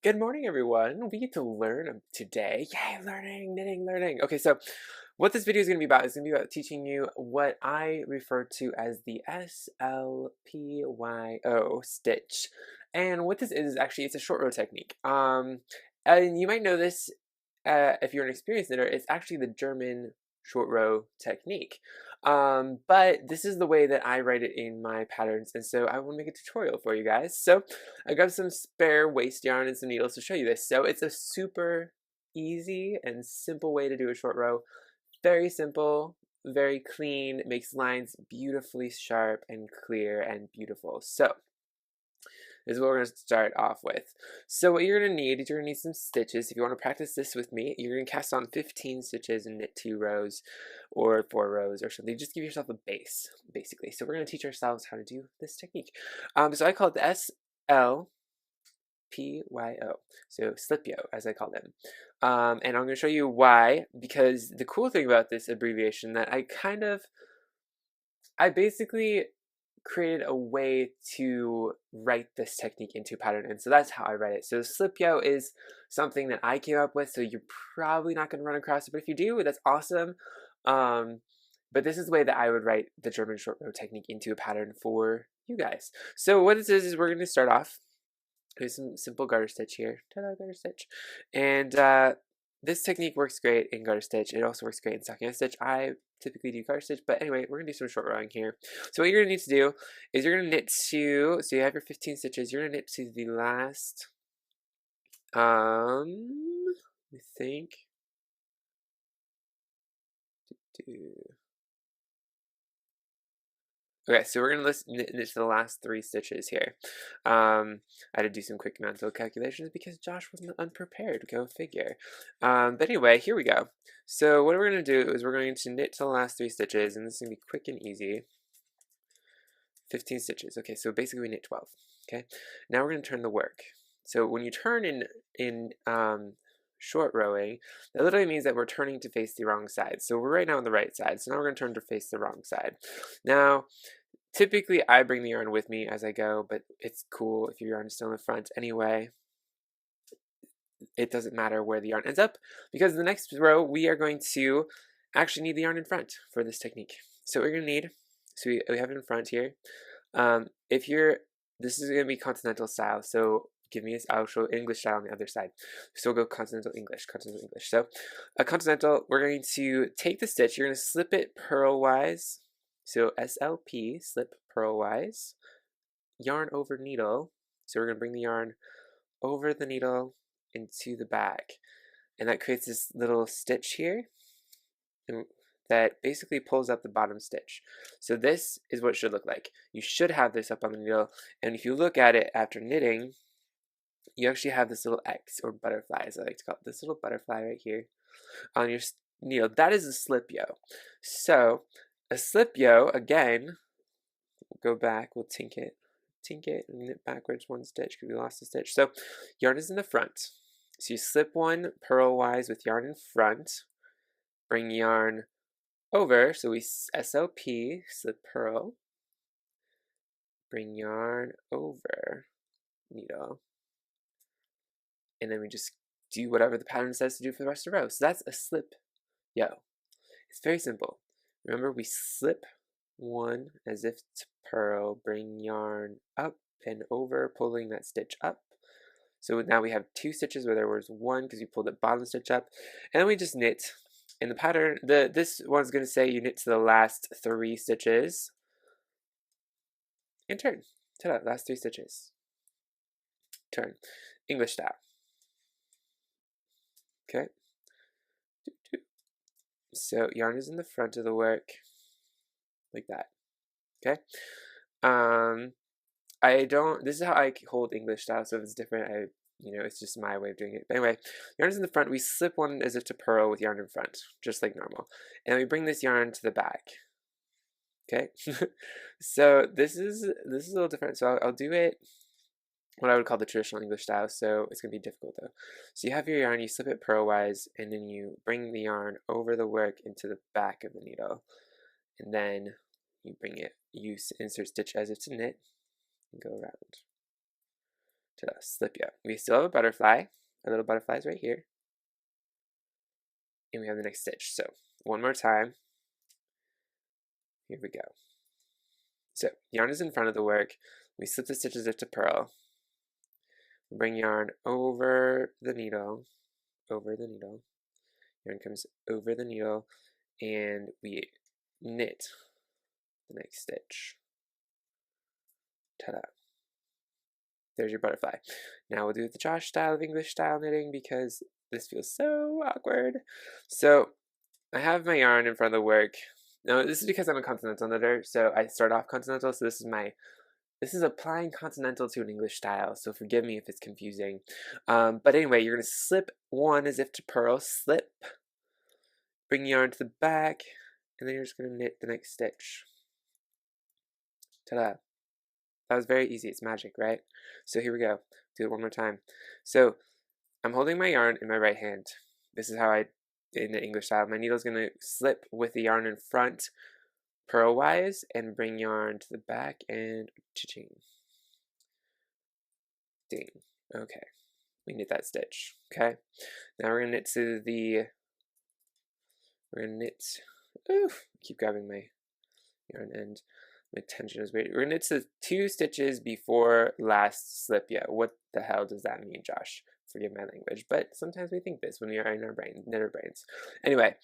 Good morning, everyone. We get to learn today. Yay, learning, knitting, learning. Okay, so what this video is going to be about is going to be about teaching you what I refer to as the SLPYO stitch. And what this is actually it's a short row technique. And you might know this if you're an experienced knitter. It's actually the German short row technique. But this is the way that I write it in my patterns, and so I want to make a tutorial for you guys. So I got some spare waste yarn and some needles to show you this. So it's a super easy and simple way to do a short row. Very simple, very clean, makes lines beautifully sharp and clear and beautiful. So this is what we're going to start off with. So what you're going to need is you're going to need some stitches. If you want to practice this with me, you're going to cast on 15 stitches and knit 2 rows or 4 rows or something. Just give yourself a base, basically. So we're going to teach ourselves how to do this technique. So I call it the SLPYO. So SLPYO, as I call them. And I'm going to show you why, because the cool thing about this abbreviation that I basically created a way to write this technique into a pattern, and so that's how I write it. So SLPYO is something that I came up with, so you're probably not going to run across it, but if you do, that's awesome. But this is the way that I would write the German short row technique into a pattern for you guys. So what this is we're going to start off. There's some simple garter stitch here. Ta-da, garter stitch. And this technique works great in garter stitch. It also works great in stockinette stitch. I typically do garter stitch, but anyway, we're going to do some short rowing here. So what you're going to need to do is you're going to knit to, so you have your 15 stitches, you're going to knit to the last, I think, okay, so we're going to knit to the last 3 stitches here. I had to do some quick mental calculations because Josh wasn't unprepared, go figure. But anyway, here we go. So what we're going to do is we're going to knit to the last 3 stitches, and this is going to be quick and easy. 15 stitches. Okay, so basically we knit 12. Okay, now we're going to turn the work. So when you turn in short rowing, that literally means that we're turning to face the wrong side. So we're right now on the right side, so now we're going to turn to face the wrong side. Now, typically I bring the yarn with me as I go, but it's cool if your yarn is still in the front anyway. It doesn't matter where the yarn ends up, because the next row we are going to actually need the yarn in front for this technique. So what we're going to need, so we have it in front here. This is going to be continental style, so I'll show English style on the other side. So we'll go continental English. So a continental, we're going to take the stitch, you're going to slip it purlwise. So SLP, slip purlwise, yarn over needle. So we're going to bring the yarn over the needle into the back. And that creates this little stitch here that basically pulls up the bottom stitch. So this is what it should look like. You should have this up on the needle, and if you look at it after knitting, you actually have this little X, or butterfly as I like to call it, this little butterfly right here on your needle. That is a SLPYO. So a SLPYO, again, we'll go back, we'll tink it, and knit backwards 1 stitch because we lost a stitch. So yarn is in the front. So you slip 1 purlwise with yarn in front, bring yarn over, so we SLP, slip purl, bring yarn over needle, and then we just do whatever the pattern says to do for the rest of the row. So that's a SLPYO. It's very simple. Remember, we slip 1 as if to purl, bring yarn up and over, pulling that stitch up. So now we have 2 stitches where there was 1 because we pulled the bottom stitch up, and then we just knit. In the pattern, this one's going to say you knit to the last 3 stitches and turn. Ta-da, last 3 stitches. Turn. English style. Okay. So yarn is in the front of the work, like that. Okay. This is how I hold English style, so if it's different, it's just my way of doing it. But anyway, yarn is in the front, we slip 1 as if to purl with yarn in front, just like normal. And we bring this yarn to the back. Okay, so this is a little different, so I'll do it what I would call the traditional English style, so it's going to be difficult though. So you have your yarn, you slip it purlwise, and then you bring the yarn over the work into the back of the needle, and then you insert stitch as if to knit, and go around. Ta-da, SLPYO. We still have a butterfly. Our little butterfly's right here. And we have the next stitch. So one more time. Here we go. So yarn is in front of the work. We slip the stitches into purl. Bring yarn over the needle. Yarn comes over the needle, and we knit the next stitch. Ta-da. There's your butterfly. Now we'll do the Josh style of English style knitting because this feels so awkward. So I have my yarn in front of the work. Now this is because I'm a continental knitter, so I start off continental, so this is applying continental to an English style, so forgive me if it's confusing. But anyway, you're going to slip one as if to purl, slip, bring yarn to the back, and then you're just going to knit the next stitch. Ta-da. That was very easy. It's magic, right? So here we go. Do it one more time. So I'm holding my yarn in my right hand. This is how in the English style. My needle's going to slip with the yarn in front, purlwise, and bring yarn to the back and cha-ching. Ding. Okay. We knit that stitch. Okay. Now we're going to knit to the, keep grabbing my yarn end. My tension is weird. We're going to knit to 2 stitches before last SLPYO. What the hell does that mean, Josh? Forgive my language, but sometimes we think this when we are in our knitter brains. Anyway,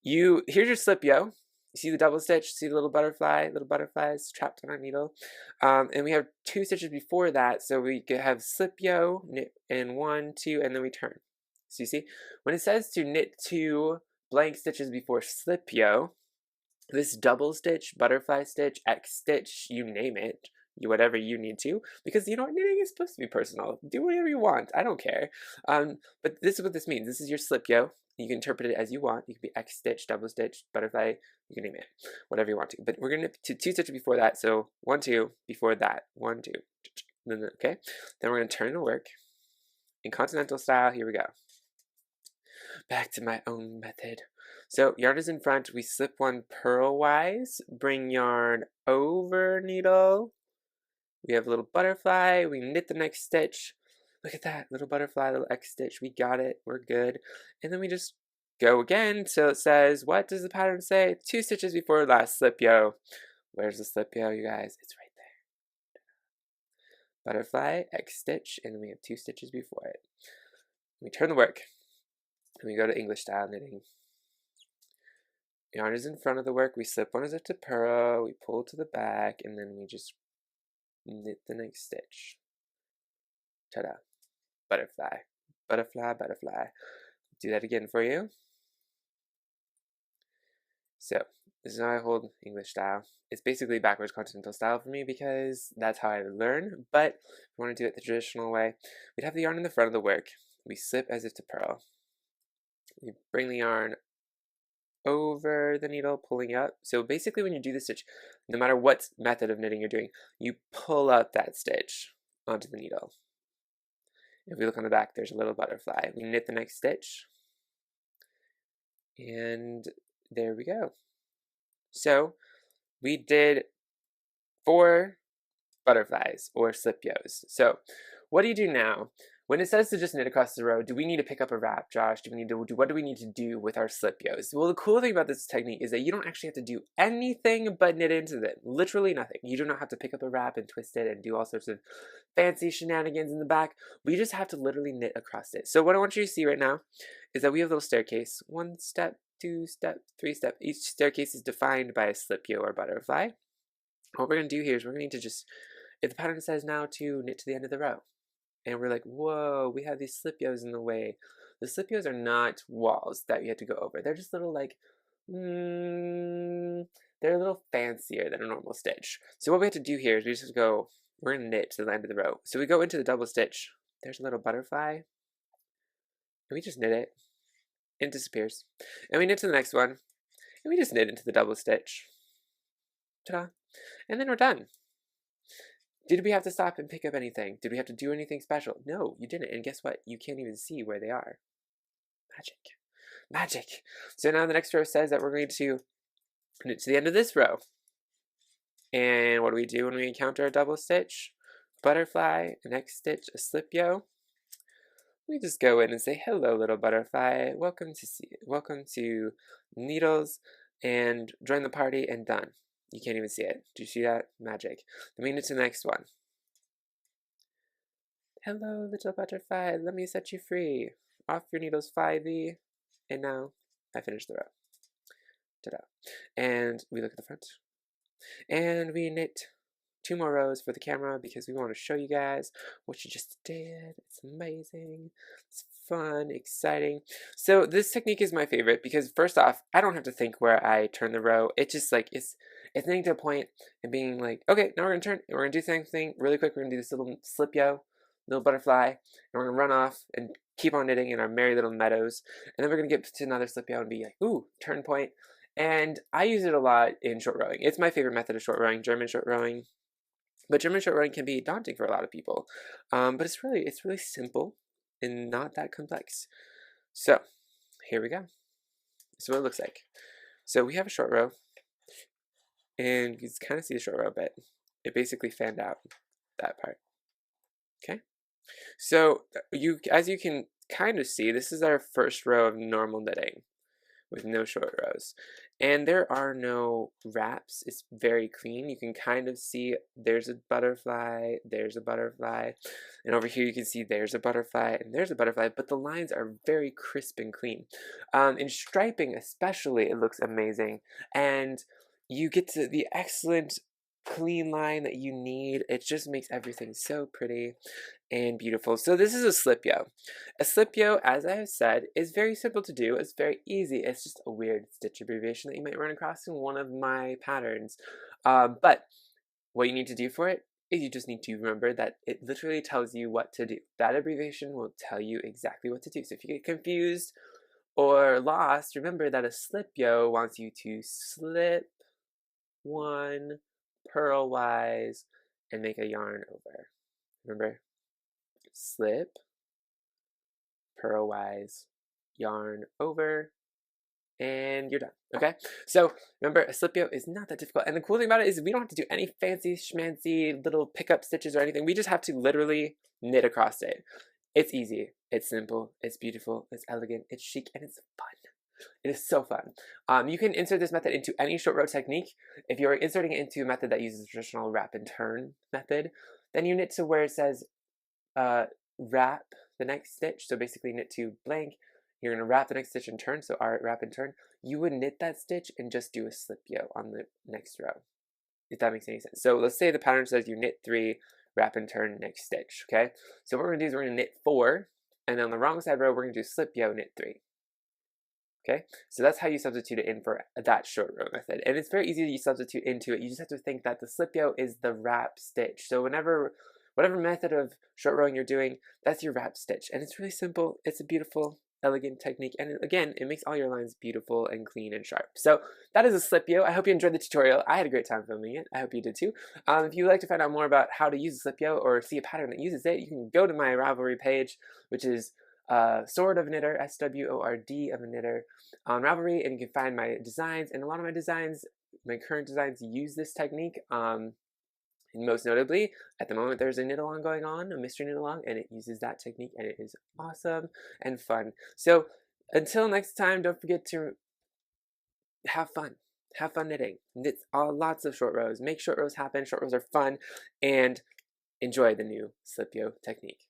here's your SLPYO. You see the double stitch, see the little butterflies trapped on our needle. And we have 2 stitches before that, so we could have SLPYO, knit in 1, 2, and then we turn. So you see, when it says to knit 2 blank stitches before SLPYO, this double stitch, butterfly stitch, X stitch, you name it, whatever you need to, because you know what, knitting is supposed to be personal. Do whatever you want, I don't care. But this is what this means. This is your SLPYO. You can interpret it as you want. You can be X stitch, double stitch, butterfly, you can name it, whatever you want to. But we're going to 2 stitches before that, so 1, 2, before that, 1, 2, okay? Then we're going to turn the work in continental style. Here we go. Back to my own method. So yarn is in front, we slip one purlwise, bring yarn over needle. We have a little butterfly, we knit the next stitch. Look at that, little butterfly, little X stitch, we got it, we're good. And then we just go again, so it says, what does the pattern say? 2 stitches before last SLPYO. Where's the SLPYO, you guys? It's right there. Butterfly, X stitch, and then we have 2 stitches before it. We turn the work, and we go to English style knitting. Yarn is in front of the work, we slip one as if to purl, we pull to the back, and then we just knit the next stitch. Ta-da. Butterfly. Butterfly, butterfly. Do that again for you. So, this is how I hold English style. It's basically backwards continental style for me because that's how I learn, but if we want to do it the traditional way, we'd have the yarn in the front of the work. We slip as if to purl. We bring the yarn over the needle, pulling up. So basically when you do the stitch, no matter what method of knitting you're doing, you pull up that stitch onto the needle. If we look on the back, there's a little butterfly. We knit the next stitch, and there we go. So we did 4 butterflies or SLPYOs. So what do you do now? When it says to just knit across the row, do we need to pick up a wrap, Josh? What do we need to do with our SLPYOs? Well, the cool thing about this technique is that you don't actually have to do anything but knit into them. Literally nothing. You do not have to pick up a wrap and twist it and do all sorts of fancy shenanigans in the back. We just have to literally knit across it. So what I want you to see right now is that we have a little staircase. 1 step, 2 step, 3 step. Each staircase is defined by a SLPYO or butterfly. What we're going to do here is we're going to just, if the pattern says now to knit to the end of the row, and we're like, whoa, we have these SLPYOs in the way. The SLPYOs are not walls that you have to go over. They're just little like, they're a little fancier than a normal stitch. So what we have to do here is we just go, we're going to knit to the end of the row. So we go into the double stitch. There's a little butterfly. And we just knit it. It disappears. And we knit to the next one. And we just knit into the double stitch. Ta-da. And then we're done. Did we have to stop and pick up anything? Did we have to do anything special? No, you didn't. And guess what? You can't even see where they are. Magic. Magic. So now the next row says that we're going to knit to the end of this row. And what do we do when we encounter a double stitch? butterfly, next stitch a SLPYO. We just go in and say, hello, little butterfly. Welcome to needles, and join the party, and done. You can't even see it. Do you see that? Magic. Then we need to the next one. Hello, little butterfly. Let me set you free. Off your needles, fly thee. And now I finished the row. Ta-da. And we look at the front. And we knit 2 more rows for the camera because we want to show you guys what you just did. It's amazing. It's fun, exciting. So this technique is my favorite because first off, I don't have to think where I turn the row. It just like it's getting to a point and being like, okay, now we're gonna turn and we're gonna do the same thing really quick. We're gonna do this little SLPYO, little butterfly, and we're gonna run off and keep on knitting in our merry little meadows. And then we're gonna get to another SLPYO and be like, ooh, turn point. And I use it a lot in short rowing. It's my favorite method of short rowing, German short rowing. But German short rowing can be daunting for a lot of people. But it's really simple and not that complex. So here we go. This is what it looks like. So we have a short row, and you can kind of see the short row, but it basically fanned out that part. Okay. So as you can kind of see, this is our first row of normal knitting with no short rows. And there are no wraps. It's very clean. You can kind of see there's a butterfly, and over here you can see there's a butterfly, and there's a butterfly, but the lines are very crisp and clean. In striping especially, it looks amazing, and you get to the excellent clean line that you need. It just makes everything so pretty and beautiful. So this is a SLPYO. A SLPYO, as I have said, is very simple to do. It's very easy. It's just a weird stitch abbreviation that you might run across in one of my patterns. But what you need to do for it is you just need to remember that it literally tells you what to do. That abbreviation will tell you exactly what to do. So if you get confused or lost, remember that a SLPYO wants you to slip one purlwise and make a yarn over. Remember? Slip, purlwise, yarn over, and you're done. Okay? So remember, a SLPYO is not that difficult. And the cool thing about it is we don't have to do any fancy schmancy little pickup stitches or anything. We just have to literally knit across it. It's easy, it's simple, it's beautiful, it's elegant, it's chic, and it's fun. It is so fun. You can insert this method into any short row technique. If you're inserting it into a method that uses the traditional wrap and turn method, then you knit to where it says wrap the next stitch. So basically knit to blank. You're going to wrap the next stitch and turn. So wrap and turn. You would knit that stitch and just do a SLPYO on the next row, if that makes any sense. So let's say the pattern says you knit 3, wrap and turn, next stitch. Okay. So what we're going to do is we're going to knit 4, and then on the wrong side row we're going to do SLPYO, knit 3. Okay, so that's how you substitute it in for that short row method. And it's very easy to substitute into it. You just have to think that the SLPYO is the wrap stitch. So whatever method of short rowing you're doing, that's your wrap stitch. And it's really simple. It's a beautiful, elegant technique. And again, it makes all your lines beautiful and clean and sharp. So that is a SLPYO. I hope you enjoyed the tutorial. I had a great time filming it. I hope you did too. If you'd like to find out more about how to use a SLPYO or see a pattern that uses it, you can go to my Ravelry page, which is Sword of a Knitter, SWORD of a Knitter, on Ravelry, and you can find my designs. And a lot of my designs, my current designs, use this technique. And most notably, at the moment, there's a knit along going on, a mystery knit along, and it uses that technique, and it is awesome and fun. So until next time, don't forget to have fun. Have fun knitting. Knit lots of short rows. Make short rows happen. Short rows are fun, and enjoy the new SLPYO technique.